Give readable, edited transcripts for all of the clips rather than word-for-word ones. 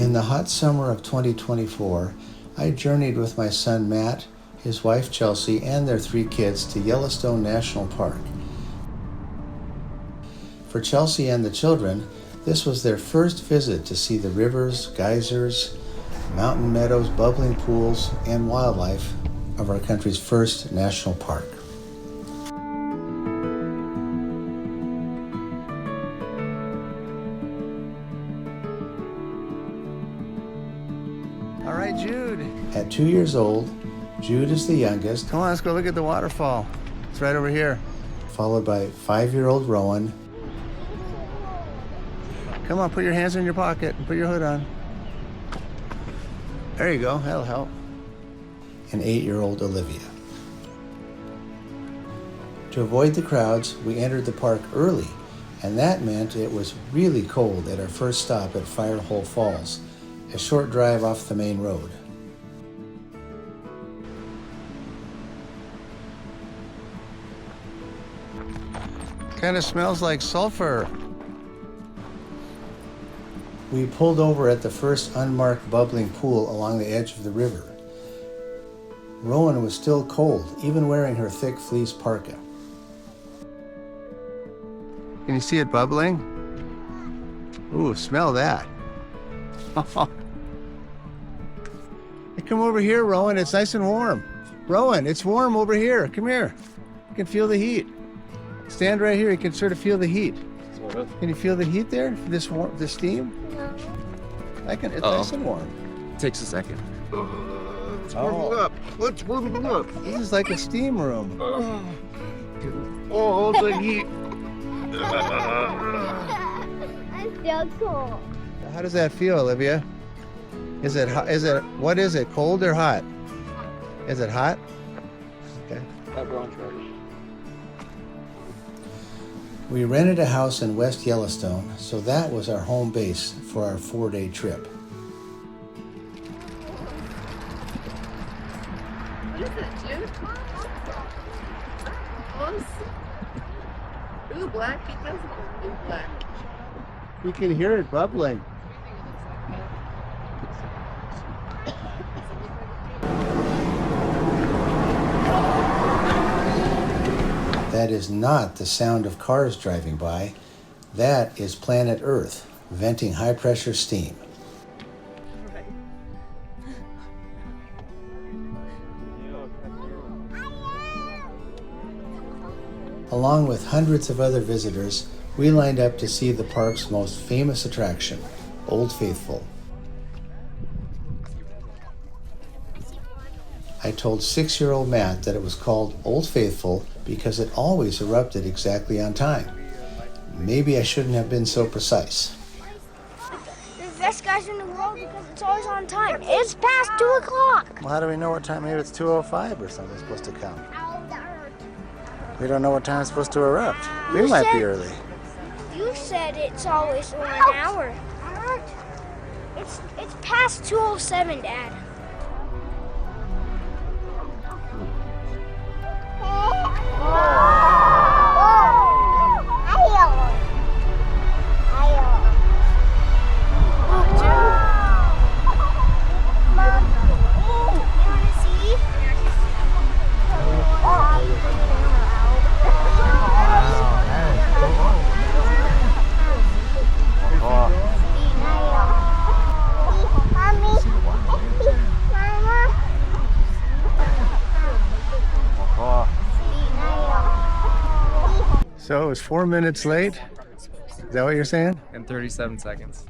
In the hot summer of 2024, I journeyed with my son Matt, his wife Chelsea, and their 3 kids to Yellowstone National Park. For Chelsea and the children, this was their first visit to see the rivers, geysers, mountain meadows, bubbling pools, and wildlife of our country's first national park. All right, Jude. At 2 years old, Jude is the youngest. Come on, let's go look at the waterfall. It's right over here. Followed by 5-year-old Rowan. Come on, put your hands in your pocket and put your hood on. There you go, that'll help. And 8-year-old Olivia. To avoid the crowds, we entered the park early, and that meant it was really cold at our first stop at Firehole Falls, a short drive off the main road. Kind of smells like sulfur. We pulled over at the first unmarked bubbling pool along the edge of the river. Rowan was still cold, even wearing her thick fleece parka. Can you see it bubbling? Ooh, smell that. Hey, come over here, Rowan. It's nice and warm. Rowan, it's warm over here. Come here. You can feel the heat. Stand right here. You can sort of feel the heat. Can you feel the heat there? This steam? No. It's nice and warm. Takes a second. Let's warm it up. Let's warm it up. This is like a steam room. Oh, the heat. I feel cool. How does that feel, Olivia? Is it hot? What is it? Cold or hot? Is it hot? Okay. We rented a house in West Yellowstone, so that was our home base for our 4-day trip. What is it, Jude? Ooh, black. It does look black. You can hear it bubbling. That is not the sound of cars driving by. That is planet Earth, venting high-pressure steam. Along with hundreds of other visitors, we lined up to see the park's most famous attraction, Old Faithful. I told 6-year-old Matt that it was called Old Faithful because it always erupted exactly on time. Maybe I shouldn't have been so precise. The best guys in the world because it's always on time. It's past 2 o'clock. Well, how do we know what time? Maybe it's 2:05 or something supposed to come. We don't know what time it's supposed to erupt. We might be early. You said it's always 1 hour. It's past 2:07, Dad. So it was 4 minutes late. Is that what you're saying? In 37 seconds.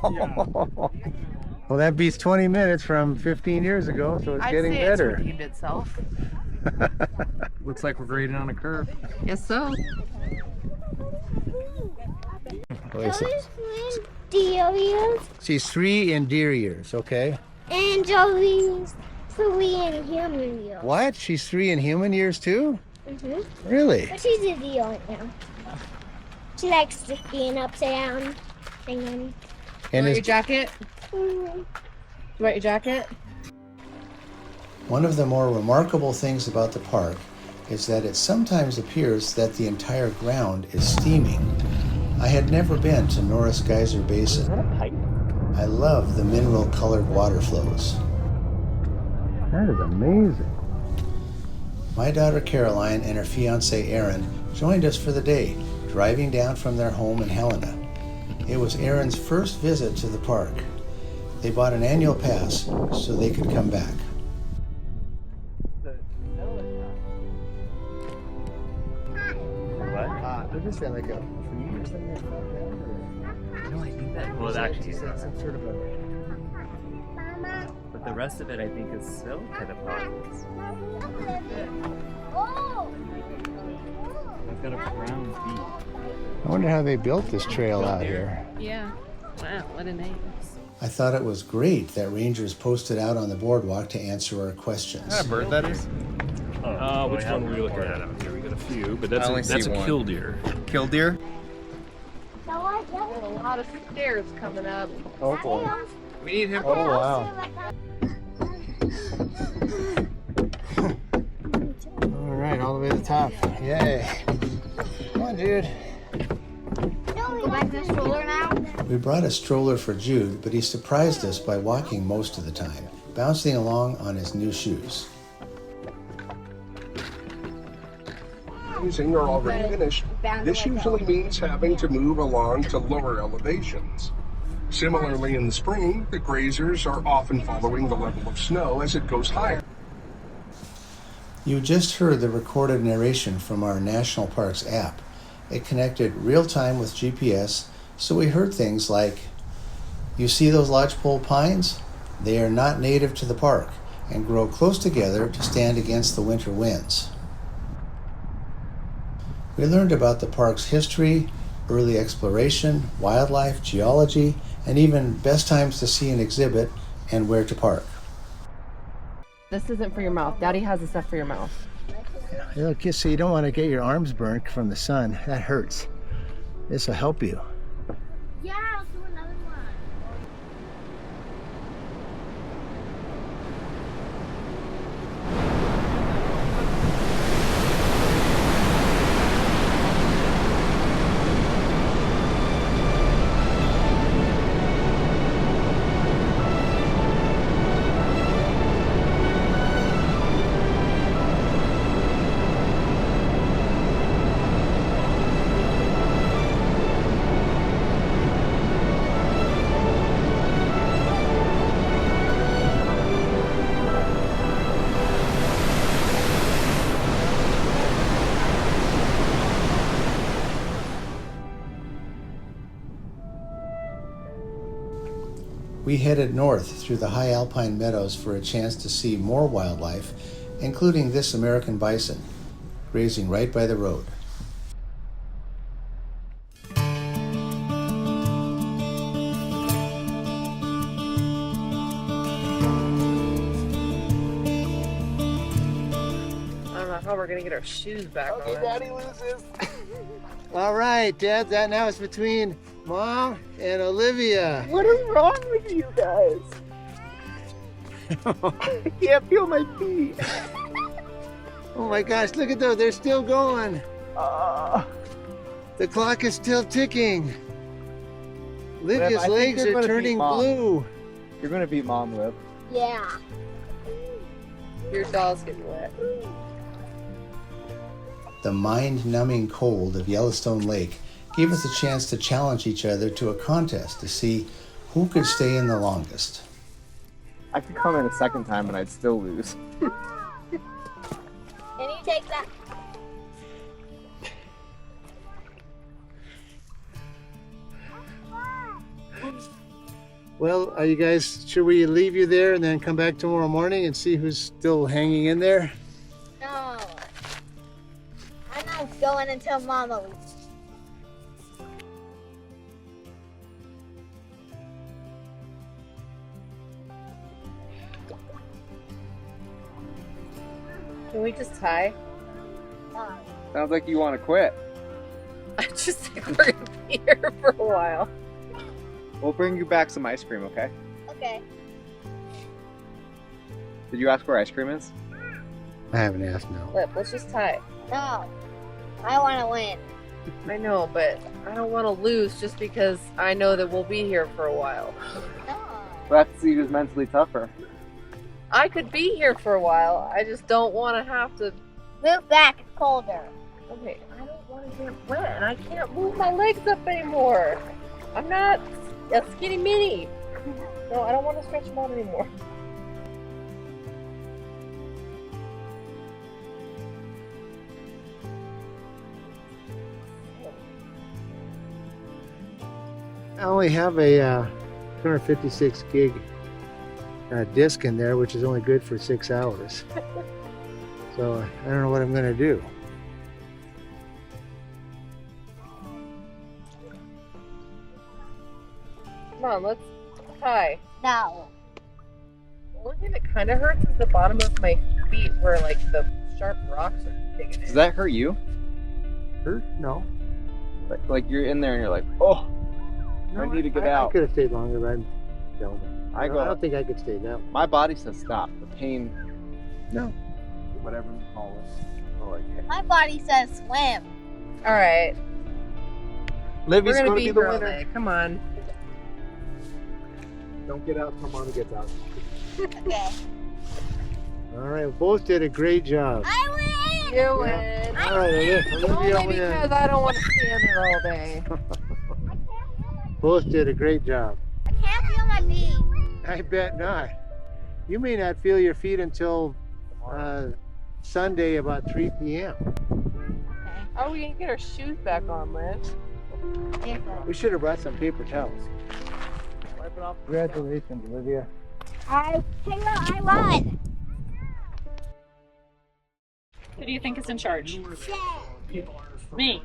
Well, that beats 20 minutes from 15 years ago, so it's getting better. It's redeemed itself. Looks like we're grading on a curve. Yes, so. Deer years. She's 3 in deer years, okay? And Jolie's 3 in human years. What? She's 3 in human years too? Mm-hmm. Really? But she's a deer right now. She likes to being upside down. Thing. And your jacket? Mm-hmm. You want your jacket? One of the more remarkable things about the park is that it sometimes appears that the entire ground is steaming. I had never been to Norris Geyser Basin. Is that a pipe? I love the mineral-colored water flows. That is amazing. My daughter Caroline and her fiancé Aaron joined us for the day, driving down from their home in Helena. It was Aaron's first visit to the park. They bought an annual pass so they could come back. What? Does that like a tree or something? No, I think that. Well, it actually is. Some sort of a... But the rest of it, I think, is silk kind of pockets. Oh! I've got a brown beak. I wonder how they built this trail out here. Yeah. Wow, what a name. I thought it was great that rangers posted out on the boardwalk to answer our questions. Is that a bird that is? Which one were you looking at out here? We got a few, but that's I only that's see a one. killdeer. Killdeer? There's a lot of stairs coming up. Oh boy. We need him. Oh wow. All right, all the way to the top. Yay. Come on, dude. Go back to the stroller now. We brought a stroller for Jude, but he surprised us by walking most of the time, bouncing along on his new shoes. Are already finished. This usually means having to move along to lower elevations. Similarly, in the spring, the grazers are often following the level of snow as it goes higher. You just heard the recorded narration from our National Parks app. It connected real-time with GPS, so we heard things like, "You see those lodgepole pines? They are not native to the park and grow close together to stand against the winter winds." We learned about the park's history, early exploration, wildlife, geology, and even best times to see an exhibit and where to park. This isn't for your mouth. Daddy has the stuff for your mouth. Look, so you don't want to get your arms burnt from the sun. That hurts. This will help you. Yeah, I'll do another one. We headed north through the high alpine meadows for a chance to see more wildlife, including this American bison, grazing right by the road. I don't know how we're gonna get our shoes back on. Daddy loses. All right, Dad, that now is between Mom and Olivia. What is wrong with you guys? I can't feel my feet. Oh my gosh, look at those, they're still going. The clock is still ticking. Olivia's legs are turning blue. You're gonna beat Mom, Liv. Yeah. Your doll's getting wet. The mind-numbing cold of Yellowstone Lake gave us a chance to challenge each other to a contest to see who could stay in the longest. I could come in a second time and I'd still lose. Can you take that? Well, are you guys, should we leave you there and then come back tomorrow morning and see who's still hanging in there? No. I'm not going until Mama leaves. Can we just tie? No. Sounds like you want to quit. I just think we're gonna be here for a while. We'll bring you back some ice cream, okay? Okay. Did you ask where ice cream is? I haven't asked, no. Let's just tie. No. I want to win. I know, but I don't want to lose just because I know that we'll be here for a while. We'll have to see who's mentally tougher. I could be here for a while. I just don't want to have to. Move back, it's colder. Okay, I don't want to get wet, and I can't move my legs up anymore. I'm not a skinny mini. No, I don't want to stretch them out anymore. I only have a 256 gig disc in there, which is only good for 6 hours. So I don't know what I'm going to do. Come on, let's tie. No. The only thing that kind of hurts is the bottom of my feet where like the sharp rocks are digging Does in. that hurt you? Hurt? No. Like you're in there and you're like, oh, No, I need to get I out. could have stayed longer, but I I don't think I could stay that long. My body says stop. The pain, No. whatever you call it. Oh, I can't. My body says swim. All right, Livy's we're gonna be be here the all winner. day. Come on. Don't get out till Mom gets out. Okay. All right, we both did a great job. I win! You win. All right, Olivia Only because I don't want to stand there all day. both did a great job. I can't feel my feet. I bet not. You may not feel your feet until Sunday about 3 p.m. How are we gonna get our shoes back on, Liz? We should have brought some paper towels. Congratulations, Olivia. I won. Who do you think is in charge? Me.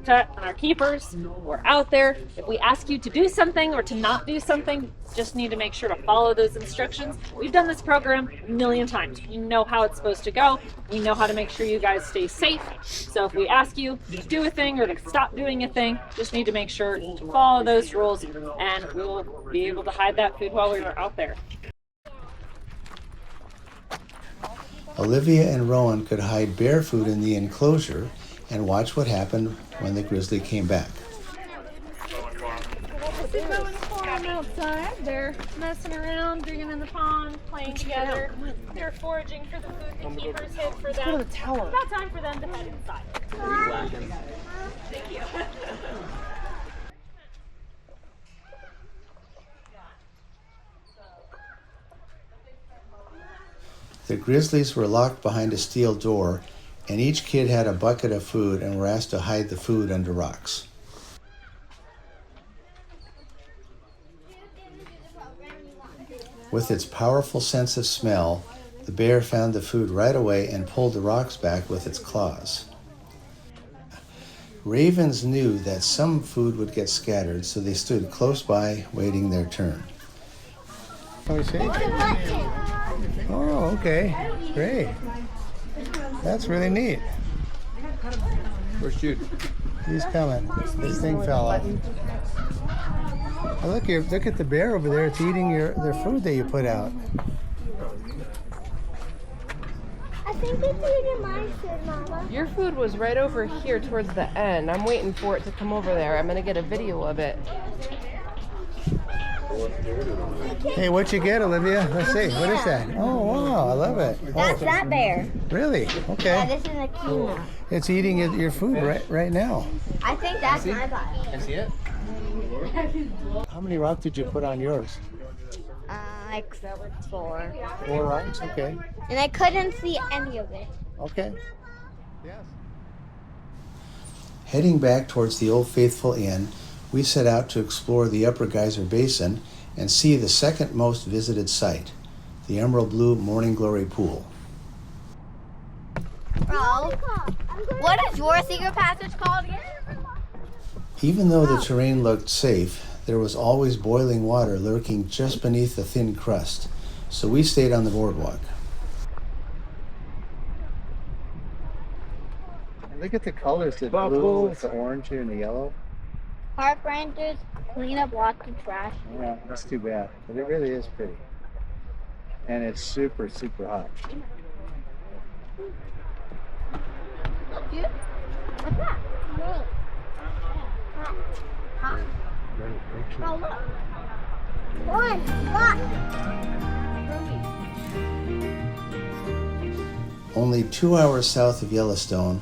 And our keepers, we're out there. If we ask you to do something or to not do something, just need to make sure to follow those instructions. We've done this program a million times. We know how it's supposed to go. We know how to make sure you guys stay safe. So if we ask you to do a thing or to stop doing a thing, just need to make sure to follow those rules, and we'll be able to hide that food while we were out there. Olivia and Rowan could hide bear food in the enclosure and watch what happened when the grizzly came back. Outside, they're messing around, digging in the pond, playing together. They're foraging for the food the keepers hid for them. It's about time for them to head inside. Thank you. The grizzlies were locked behind a steel door, and each kid had a bucket of food and were asked to hide the food under rocks. With its powerful sense of smell, the bear found the food right away and pulled the rocks back with its claws. Ravens knew that some food would get scattered, so they stood close by, waiting their turn. Oh, okay. Great. That's really neat. Where's Jude? He's coming. This thing fell off. Oh, look at the bear over there. It's eating their food that you put out. I think it's eating my food, Mama. Your food was right over here towards the end. I'm waiting for it to come over there. I'm gonna get a video of it. Hey, what you get, Olivia? Let's see. What is that? Oh, wow. I love it. That's that bear. Really? Yeah, Okay. this is a quinoa. It's eating your food right now. I think that's my body. Can I see it? How many rocks did you put on yours? Like 4. 4 rocks? Okay. And I couldn't see any of it. Okay. Yes. Heading back towards the Old Faithful Inn, we set out to explore the Upper Geyser Basin and see the second most visited site, the Emerald Blue Morning Glory Pool. Bro, what is your secret passage called again? Even though the terrain looked safe, there was always boiling water lurking just beneath the thin crust, so we stayed on the boardwalk. Look at the colors, the blue with the orange and the yellow. Park rangers clean up lots of trash. Yeah, that's too bad, but it really is pretty. And it's super, super hot. Dude, what's that? Oh, look. One, look. Only 2 hours south of Yellowstone,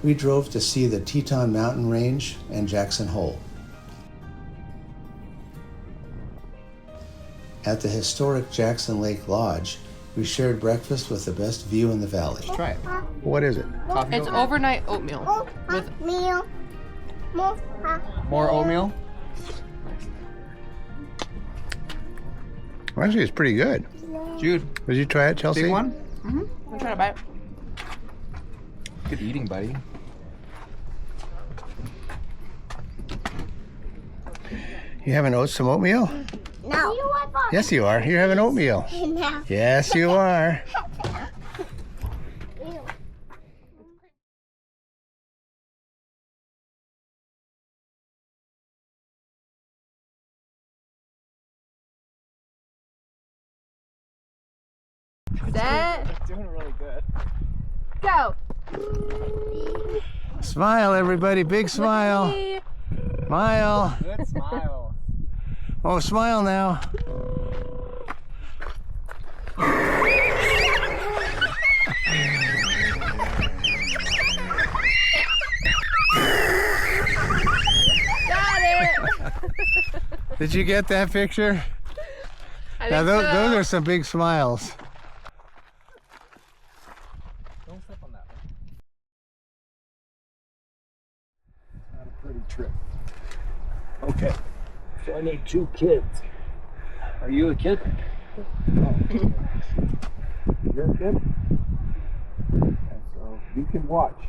we drove to see the Teton Mountain Range and Jackson Hole. At the historic Jackson Lake Lodge, we shared breakfast with the best view in the valley. Try it. What is it? It's overnight oatmeal. With Meal. More oatmeal? Actually, it's pretty good. Jude, Would you try it, Chelsea? big one? I'm trying to bite. Good eating, buddy. You having some oatmeal? No. Yes, you are. You're having oatmeal. No. Yes, you are. Set. Doing really good. Go. Smile, everybody. Big smile. Smile. Good smile. Oh, smile now. Got it. Did you get that picture? I Now, think those so. are some big smiles. Don't step on that one. Not a pretty trip. Okay, so I need 2 kids. Are you a kid? No. You're a kid? And so you can watch.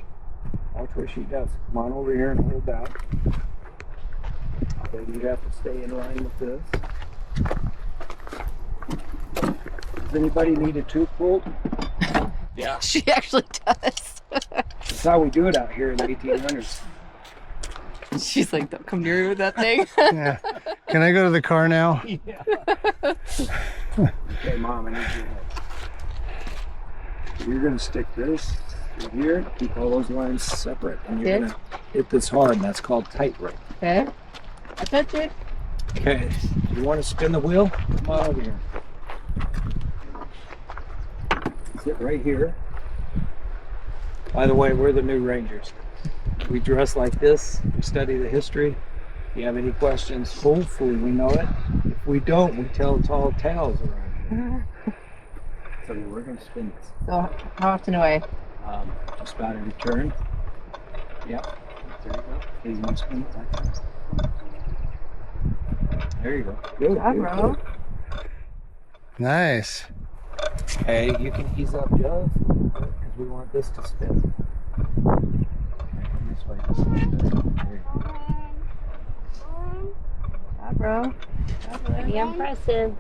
Watch what she does. Come on over here and hold that. Okay, you have to stay in line with this. Does anybody need a tooth pulled? Yeah. She actually does. That's how we do it out here in the 1800s. She's like, don't come near me with that thing. Yeah. Can I go to the car now? Yeah. Okay, Mom, I need your help. You're gonna stick this in here, keep all those lines separate, and you're gonna hit this hard. That's called tightrope. Okay. I touch it. Okay. You want to spin the wheel? Come on over here. Sit right here. By the way, we're the new Rangers. We dress like this. We study the history. If you have any questions, hopefully we know it. If we don't, we tell tall tales around here. So we're going to spin this. So, how often do I? Just about every turn. Yep. There you go. Okay, you want to spin it like that? There you go. Good. Good, bro. Nice. Okay, you can ease up just a little bit because we want this to spin. This way. There you go. Yeah, bro. Pretty impressive.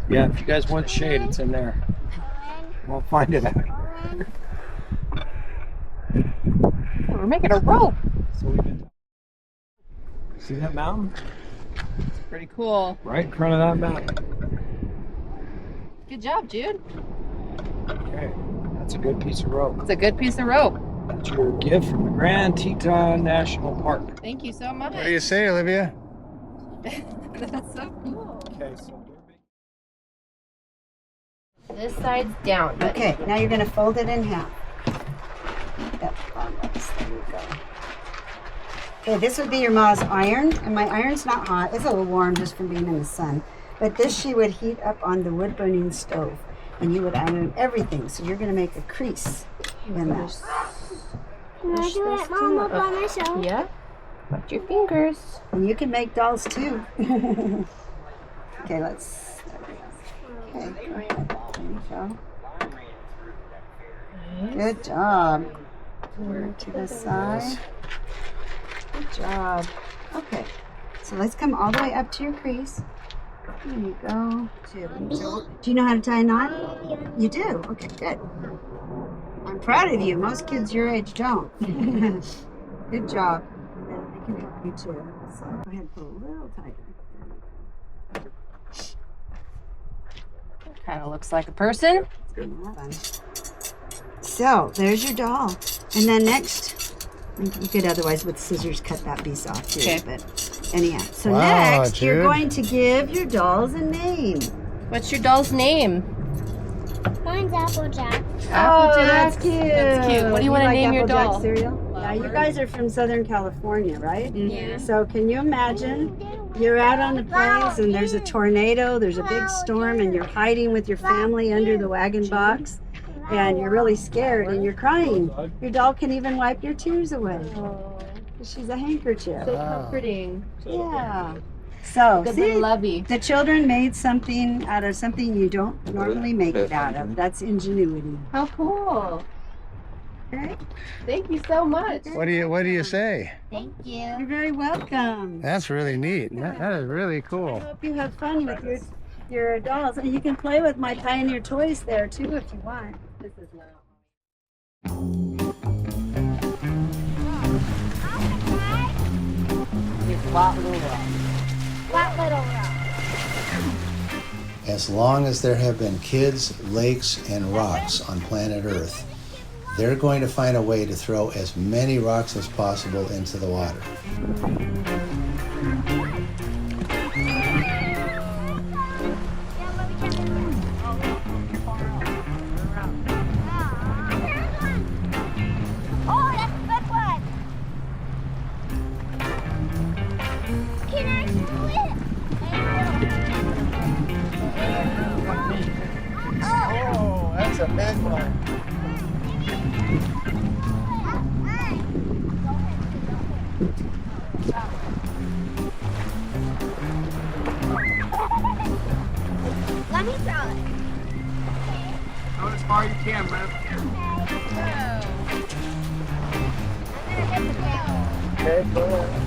Yeah, if you guys want shade, it's in there. We'll find it out. We're making a rope. So we've been. See that mountain? It's pretty cool. Right in front of that mountain. Good job, Jude. Okay, that's a good piece of rope. It's a good piece of rope. That's your gift from the Grand Teton National Park. Thank you so much. What do you say, Olivia? That's so cool. Okay, so This side's down. But Okay, now you're going to fold it in half. Yep, almost. There you go. Okay, this would be your ma's iron, and my iron's not hot. It's a little warm just from being in the sun. But this she would heat up on the wood-burning stove, and you would iron everything. So you're going to make a crease in that. Can I do it, Mama, by myself? Yeah. Watch your fingers. And you can make dolls too. Okay, let's. Okay, there you go. Good job. Turn to the side. Good job. Okay, so let's come all the way up to your crease. There you go. Do you know how to tie a knot? You do? Okay, good. I'm proud of you. Most kids your age don't. Good job. And I can help you too. So go ahead and pull a little tighter. Kind of looks like a person. Fun. So there's your doll. And then next, You could otherwise with scissors cut that piece off too. Okay. But anyhow, so Wow, next you're Jude. going to give your dolls a name. What's your doll's name? Mine's Applejack. That's cute. That's cute. What do you wanna like name your Applejack doll? cereal? Yeah, you guys are from Southern California, right? Yeah. So can you imagine you're out on the plains and there's a tornado, there's a big storm, and you're hiding with your family under the wagon box, and you're really scared and you're crying. Your doll can even wipe your tears away. She's a handkerchief. So comforting. Yeah. So, Good see, little lovey. the children made something out of something you don't normally make it out of. That's ingenuity. How cool. Okay? Thank you so much. What do you say? Thank you. You're very welcome. That's really neat. That is really I cool. hope you have fun with your dolls. And you can play with my Pioneer toys there too if you want. This is not. Flat little rock. As long as there have been kids, lakes, and rocks on planet Earth, they're going to find a way to throw as many rocks as possible into the water. Oh, that's a good one. Can I throw it? Oh, that's a big one. Let me throw it. Go as far as you can, man. Okay, go ahead.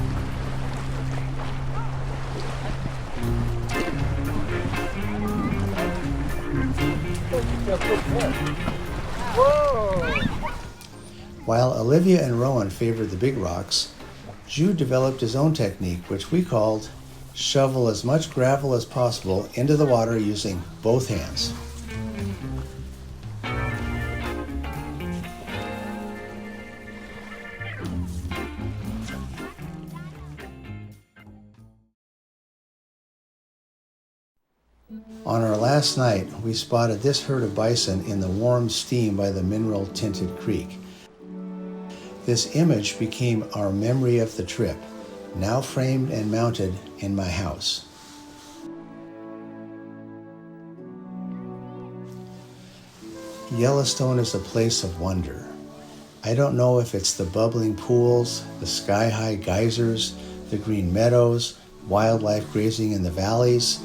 Whoa! While Olivia and Rowan favored the big rocks, Jude developed his own technique, which we called shovel as much gravel as possible into the water using both hands. On our last night, we spotted this herd of bison in the warm steam by the mineral-tinted creek. This image became our memory of the trip, now framed and mounted in my house. Yellowstone is a place of wonder. I don't know if it's the bubbling pools, the sky-high geysers, the green meadows, wildlife grazing in the valleys,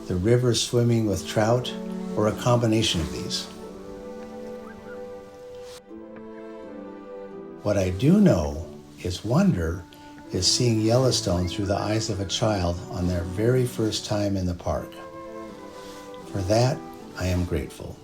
the rivers swimming with trout, or a combination of these. What I do know is wonder is seeing Yellowstone through the eyes of a child on their very first time in the park. For that, I am grateful.